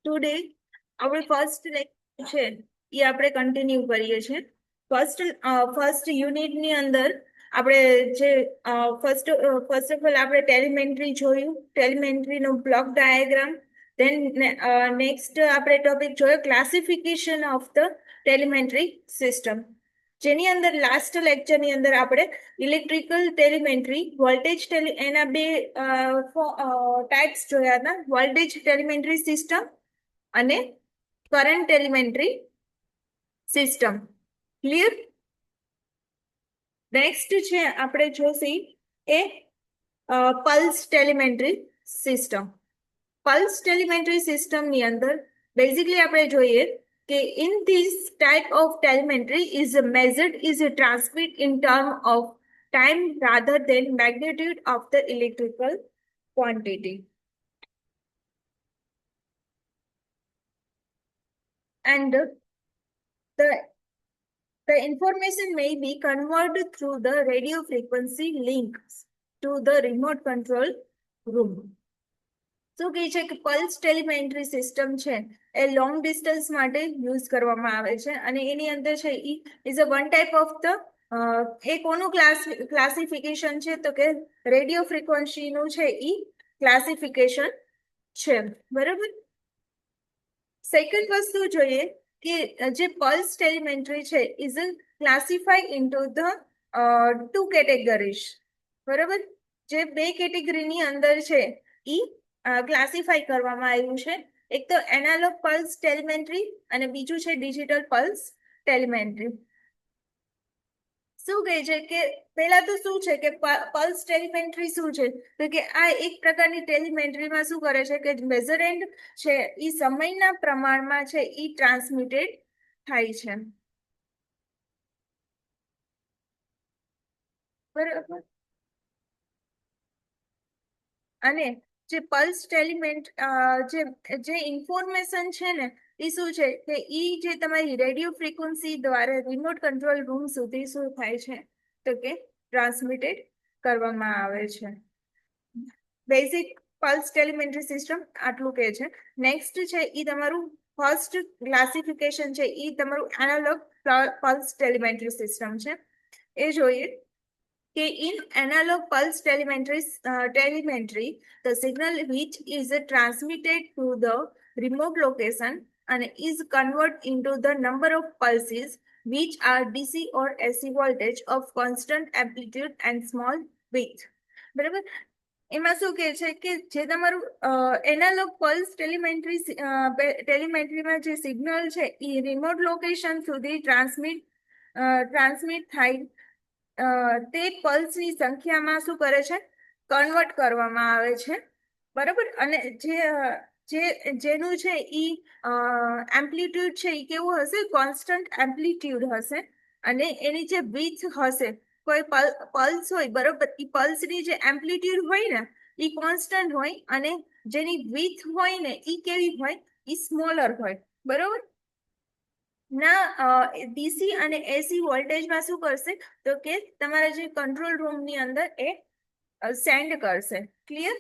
Today આપણે first lecture છે એ આપણે કન્ટિન્યુ કરીએ છીએ. ફર્સ્ટ યુનિટની અંદર આપણે જે ફર્સ્ટ ફર્સ્ટ ઓફ ઓલ આપણે ટેલિમેન્ટ્રી જોયું, ટેલિમેન્ટ્રીનો બ્લોક ડાયાગ્રામ. ધેન નેક્સ્ટ આપણે ટોપિક જોયો ક્લાસિફિકેશન ઓફ ધ ટેલિમેન્ટ્રી સિસ્ટમ, જેની અંદર લાસ્ટ લેક્ચરની અંદર આપણે ઇલેક્ટ્રિકલ ટેલિમેન્ટ્રી, એના બે ટાઈપ્સ જોયા હતા, વોલ્ટેજ ટેલિમેન્ટ્રી સિસ્ટમ અને current telemetry system. Clear? Next છે આપણે જોશી એ pulse telemetry system. Pulse telemetry સિસ્ટમની અંદર બેઝિકલી આપણે જોઈએ કે in this type of telemetry is measured is transmit in term of time rather than magnitude of the electrical quantity. And the information may be converted through the radio frequency links to the remote control room. શું કહે છે કે pulse telemetry system છે એ long distance માટે use કરવામાં આવે છે અને એની અંદર છે ઈ is a one type of the એ કોનું ક્લાસિફિકેશન છે તો કે રેડિયો ફ્રીક્વન્સીનું છે ઈ ક્લાસિફિકેશન છે. બરાબર. સેકન્ડ વસ્તુ જોઈએ કે જે પલ્સ ટેલિમેન્ટરી છે is classify into the two કેટેગરીઝ. બરાબર. જે બે કેટેગરીની અંદર છે ઈ ક્લાસિફાઈ કરવામાં આવ્યું છે. એક તો એનાલોગ પલ્સ ટેલિમેન્ટરી અને બીજું છે ડિજિટલ પલ્સ ટેલિમેન્ટરી. શું કહે છે કે પહેલા તો શું છે કે પલ્સ ટેલિમેન્ટરી શું છે તો કે આ એક પ્રકારની ટેલિમેન્ટરીમાં શું કરે છે કે મેઝરમેન્ટ છે એ સમયના પ્રમાણમાં છે એ ટ્રાન્સમિટેડ થાય છે. બરાબર. અને જે પલ્સ ટેલિમેન્ટ જે ઇન્ફોર્મેશન છે ને એ શું છે કે ઈ જે તમારી રેડિયો ફ્રીક્વન્સી દ્વારા રિમોટ કંટ્રોલ રૂમ સુધી શું થાય છે તો કે ટ્રાન્સમિટેડ કરવામાં આવે છે. બેઝિક પલ્સ ટેલિમેન્ટરી સિસ્ટમ આટલું કહે છે. નેક્સ્ટ છે એ તમારું ફર્સ્ટ ક્લાસિફિકેશન છે એ તમારું એનાલોગ પલ્સ ટેલિમેન્ટરી સિસ્ટમ છે. એ જોઈએ કે in analog pulse telemetry, the signal which is transmitted to the remote location and is converted into the number of pulses which are DC or AC voltage of constant amplitude and small width. બરાબર. એમાં શું કહે છે કે જે તમારું analogue pulse ટેલિમેન્ટ્રીમાં જે signal છે એ રિમોટ લોકેશન સુધી ટ્રાન્સમિટ થાય તે પલ્સની સંખ્યામાં શું કરે છે કન્વર્ટ કરવામાં આવે છે. બરાબર. અને જેનું છે ઈ એમ્પ્લિટ્યુડ છે એ કેવું હશે કોન્સ્ટન્ટ એમ્પ્લિટ્યુડ હશે અને એની જે વિડ્થ હશે કોઈ પલ્સ હોય બરોબર એ પલ્સની જે એમ્પ્લિટ્યુડ હોય ને એ કોન્સ્ટન્ટ હોય અને જેની વિડ્થ હોય ને એ કેવી હોય એ સ્મોલર હોય. બરોબર. ના ડીસી અને એસી વોલ્ટેજમાં શું કરશે તો કે તમારા જે કંટ્રોલ રૂમની અંદર એ સેન્ડ કરશે. ક્લિયર?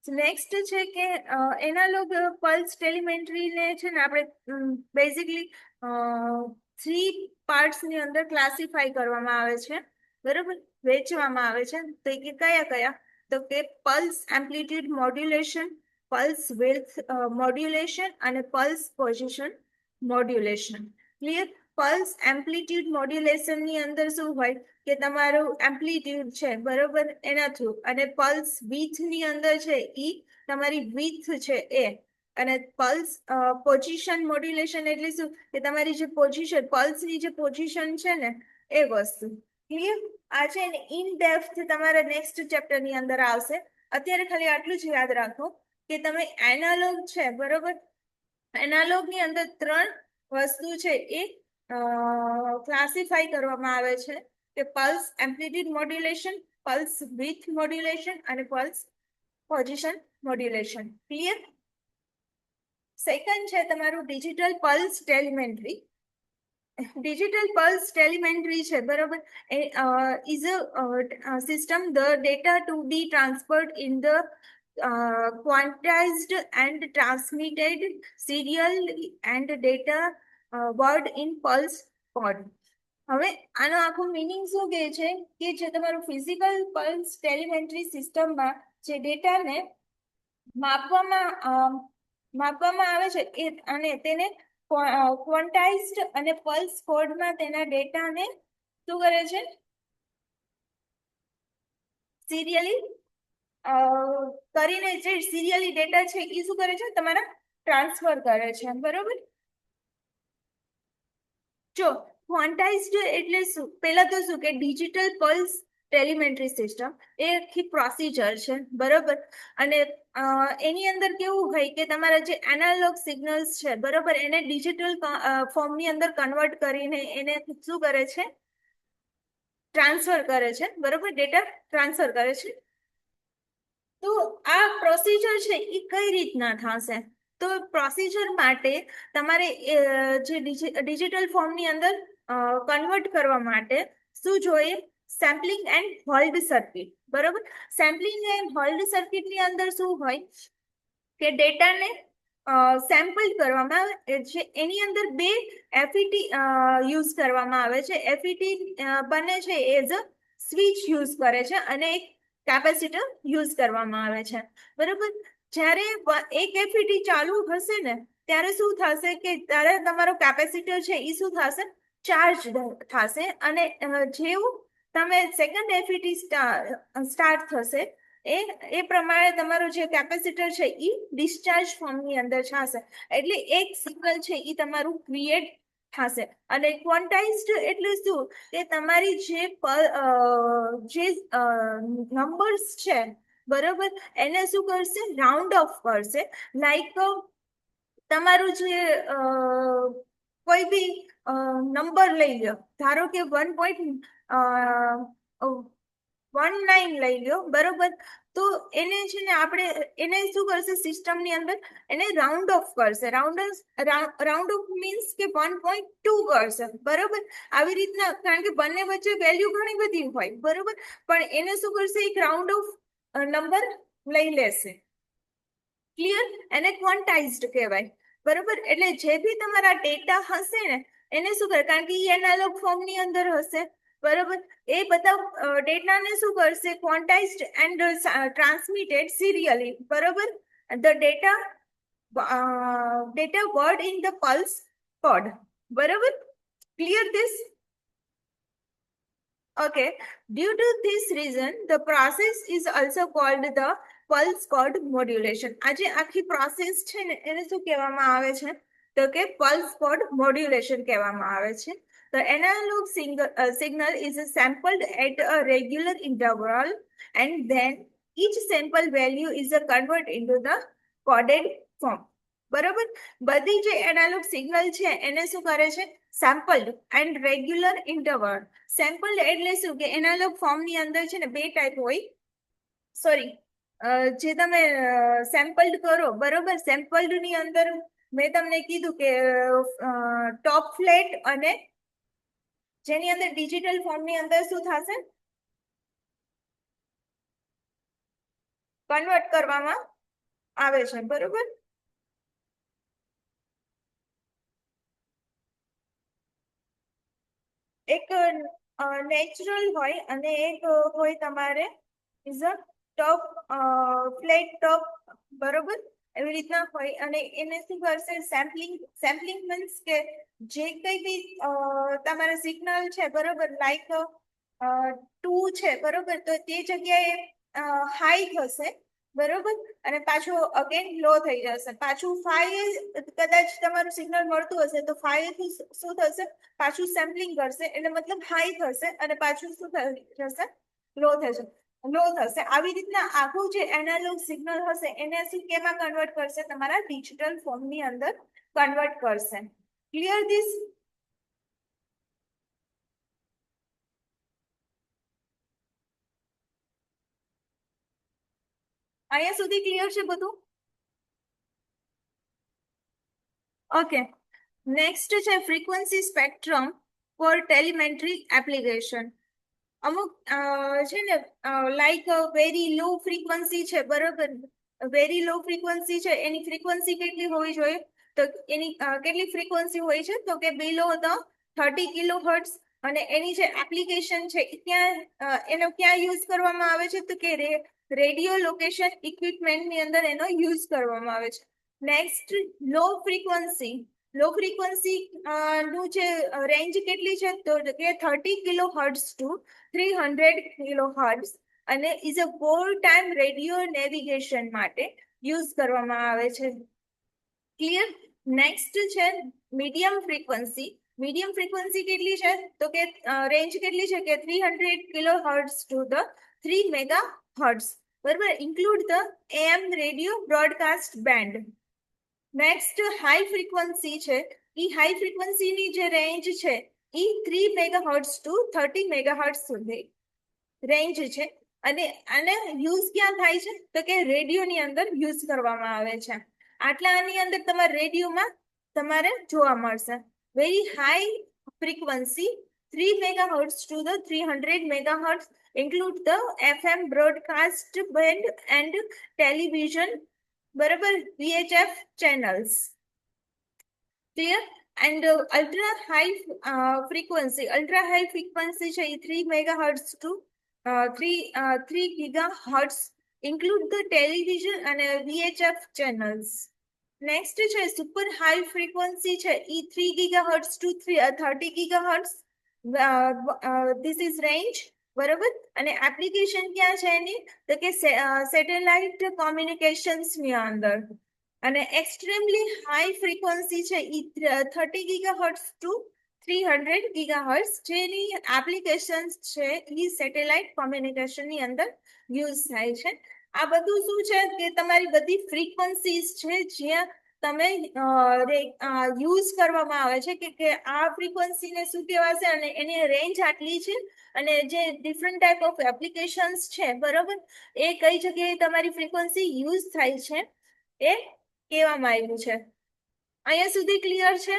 નેક્સ્ટ છે કે એનાલોગ પલ્સ ટેલિમેન્ટરીને છે ને આપણે બેઝિકલી 3 પાર્ટ્સની અંદર ક્લાસિફાઈ કરવામાં આવે છે. બરોબર. વેચવામાં આવે છે તો કે કયા કયા તો કે pulse amplitude modulation, pulse width modulation અને pulse position modulation. Clear? Pulse amplitude modulation ની અંદર શું હોય કે તમારું એમ્પ્લિટ્યુડ છે બરોબર એના થ્રુ અને પલ્સ વિડ્થ ની અંદર છે ઈ તમારી વિડ્થ છે એ અને પલ્સ પોઝિશન મોડ્યુલેશન એટલે શું કે તમારી જે પોઝિશન પલ્સની જે પોઝિશન છે ને એ વસ્તુ. ક્લિયર? આ છે ને ઇન ડેપ્થ તમારા નેક્સ્ટ ચેપ્ટર ની અંદર આવશે. અત્યારે ખાલી આટલું જ યાદ રાખો કે તમે એનાલોગ છે બરોબર એનાલોગ ની અંદર 3 વસ્તુ છે એ ક્લાસિફાઈ કરવામાં આવે છે કે pulse amplitude modulation, pulse width modulation અને pulse position modulation. Clear? Second છે તમારું digital pulse telemetry. Digital pulse telemetry છે બરોબર is a system the data to be transferred in the quantized and transmitted serial and data word in pulse code. હવે આનો આખો meaning શું કહે છે કે જે તમારું ફિઝિકલ પલ્સ ટેલિમેન્ટરી સિસ્ટમમાં જે ડેટાને માપવામાં આવે છે એ અને તેને ક્વોન્ટાઇઝ્ડ અને પલ્સ કોડમાં તેના ડેટાને શું કરે છે સિરિયલી કરીને જે સિરિયલી ડેટા છે એ શું કરે છે તમારા ટ્રાન્સફર કરે છે બરોબર જો ક્વોન્ટાઇઝ્ડ એટલે શું પહેલા તો શું કે ડિજિટલ પલ્સ ટેલિમેન્ટરી સિસ્ટમ એ આખી પ્રોસિજર છે બરોબર અને એની અંદર કેવું હોય કે તમારા જે એનાલોગ સિગ્નલ્સ છે બરોબર એને ડિજિટલ ફોર્મની અંદર કન્વર્ટ કરીને એને શું કરે છે ટ્રાન્સફર કરે છે બરોબર ડેટા ટ્રાન્સફર કરે છે તો આ પ્રોસિજર છે એ કઈ રીતના થશે તો પ્રોસિજર માટે તમારે જે ડિજિટલ ફોર્મની અંદર કન્વર્ટ કરવા માટે શું જોઈએ સેમ્પલિંગ એન્ડ હોલ્ડ સર્કિટ બરોબર સેમ્પલિંગ એન્ડ હોલ્ડ સર્કિટની અંદર શું હોય કે ડેટાને સેમ્પલ કરવામાં આવે છે એની અંદર બે એફઈટી યુઝ કરવામાં આવે છે એફઈટી બને છે એઝ અ સ્વિચ યુઝ કરે છે અને એક કેપેસિટર યુઝ કરવામાં આવે છે બરોબર જ્યારે એક એફઈટી ચાલુ હશે ને ત્યારે શું થશે કે ત્યારે તમારો કેપેસિટર છે એ શું થશે ચાર્જ થશે અને જેવું તમે સેકન્ડ એફઈટી સ્ટાર્ટ થશે એ પ્રમાણે તમારું જે કેપેસિટર છે એ ડિસ્ચાર્જ ફોર્મની અંદર થશે એટલે એક સિગ્નલ છે એ તમારું ક્રિએટ થશે અને ક્વોન્ટાઇઝ્ડ એટલે શું કે તમારી જે નંબર્સ છે બરોબર એને શું કરશે રાઉન્ડ ઓફ કરશે લાઈક તમારું જે કોઈ બી નંબર લઈ લો ધારો કે 1.19 લઈ લો બરોબર તો એને છે ને આપણે એને શું કરશે સિસ્ટમની અંદર એને રાઉન્ડ ઓફ કરશે રાઉન્ડ ઓફ મીન્સ કે 1.2 કરશે બરોબર આવી રીતના કારણ કે બંને વચ્ચે વેલ્યુ ઘણી બધી હોય બરોબર પણ એને શું કરશે એક રાઉન્ડ ઓફ નંબર લઈ લેશે ક્લિયર એને ક્વોન્ટાઇઝ્ડ કહેવાય બરોબર એટલે જે બી તમારા ડેટા હશે ને એને શું કરે કારણ કે એ એનાલોગ ફોર્મની અંદર હશે બરોબર એ બધા ડેટાને શું કરશે ક્વોન્ટાઇઝ્ડ એન્ડ ટ્રાન્સમિટેડ સિરિયલી બરોબર the data word in the pulse code બરોબર clear this okay due to this reason the process is also called the pulse code modulation આજે આખી પ્રોસેસ છે ને એને શું કહેવામાં આવે છે તો કે pulse code modulation કહેવામાં આવે છે the analog signal is sampled at a regular interval and then each sample value is converted into the coded form બરોબર બધી જે એનાલોગ સિગ્નલ છે એને શું કરે છે sampled and regular interval sampled એટલે શું કે એનાલોગ ફોર્મની અંદર છે ને બે ટાઈપ હોય સોરી જે તમે સેમ્પલ્ડ કરો બરોબર સેમ્પલ્ડ ની અંદર મેં તમને કીધું કે ટોપ ફ્લેટ અને જેની અંદર ડિજિટલ ફોર્મની અંદર શું થશે કન્વર્ટ કરવામાં આવે છે બરોબર એક નેચરલ હોય અને એક હોય તમારે is a top flat top બરોબર એવી રીતના હોય અને એને શું કરશે સેમ્પલિંગ મીન્સ કે જે કઈ બી તમારા સિગ્નલ છે બરોબર લાઈક 2 છે બરોબર તો તે જગ્યાએ હાઈ થશે બરોબર અને પાછું અગેન લો થઈ જશે પાછું 5 કદાચ તમારું સિગ્નલ મળતું હશે તો 5 થી શું થશે પાછું સેમ્પલિંગ કરશે એટલે મતલબ હાઈ થશે અને પાછું શું થશે લો થશે આવી રીતના આખું જે એનાલોગ સિગ્નલ હશે એને શું કેમાં કન્વર્ટ કરશે તમારા ડિજિટલ ફોર્મની અંદર કન્વર્ટ કરશે ક્લિયર ધીસ અહીંયા સુધી ક્લિયર છે બધું ઓકે નેક્સ્ટ છે ફ્રીક્વન્સી સ્પેક્ટ્રમ ફોર ટેલિમેન્ટરી એપ્લિકેશન અમુક છે ને લાઈક વેરી લો ફ્રીક્વન્સી છે બરોબર વેરી લો ફ્રીક્વન્સી છે એની ફ્રીક્વન્સી કેટલી હોવી જોઈએ, તો એની કેટલી ફ્રીક્વન્સી હોય છે, તો કે બિલો ધ 30 કિલો હર્ટ્ઝ. અને એની જે એપ્લિકેશન છે એનો ક્યાં યુઝ કરવામાં આવે છે, તો કે રેડિયો લોકેશન ઇક્વિપમેન્ટની અંદર એનો યુઝ કરવામાં આવે છે. Next low frequency. Low frequency નું જે રેન્જ કેટલી છે, તો કે 30 kilo hertz to 300 kilo hertz, અને is a war time radio navigation માટે યુઝ કરવામાં આવે છે. ક્લિયર. નેક્સ્ટ છે મીડિયમ ફ્રીક્વન્સી. મીડિયમ ફ્રીક્વન્સી કેટલી છે, તો કે રેન્જ કેટલી છે કે 300 kilo hertz to the 3 mega hertz. બરાબર, include the AM radio broadcast band. Next high frequency છે. એ હાઈ ફ્રીક્વન્સીની જે રેન્જ છે એ 3 mega hertz to 30 megahertz સુધી રેન્જ છે. અને આને યુઝ ક્યાં થાય છે, તો કે રેડિયોની અંદર યુઝ કરવામાં આવે છે. આટલાની અંદર તમારે રેડિયોમાં તમારે જોવા મળશે. Very high frequency 3 mega hertz to the 300 mega hertz, include the FM broadcast band and television, બરાબર, VHF channels. Clear. And ultra high frequency છે એ 3 megahertz to 3 gigahertz, include the television અને VHF channels. નેક્સ્ટ છે super high frequency છે એ 3 gigahertz to 30 gigahertz. This is range. બરોબર, અને application ક્યાં છે એની, તો કે સેટેલાઇટ કોમ્યુનિકેશન્સ ની અંદર. અને એક્સ્ટ્રીમલી હાઈ ફ્રીક્વન્સી છે એ 30 ગીગાહર્ટ્ઝ ટુ 300 ગીગાહર્ટ્ઝ, જેની એપ્લિકેશન્સ છે એ સેટેલાઇટ કોમ્યુનિકેશન ની અંદર યુઝ થાય છે. આ બધું શું છે કે તમારી બધી ફ્રીક્વન્સીઝ છે જ્યાં તમે યુઝ કરવામાં આવે છે કે આ ફ્રીક્વન્સીને શું કહેવાશે અને એની રેન્જ આટલી છે, અને જે ડિફરન્ટ ટાઈપ ઓફ એપ્લિકેશન્સ છે, બરોબર, એ કઈ જગ્યાએ તમારી ફ્રીક્વન્સી યુઝ થાય છે એ કહેવામાં આવ્યું છે. અહીંયા સુધી ક્લિયર છે?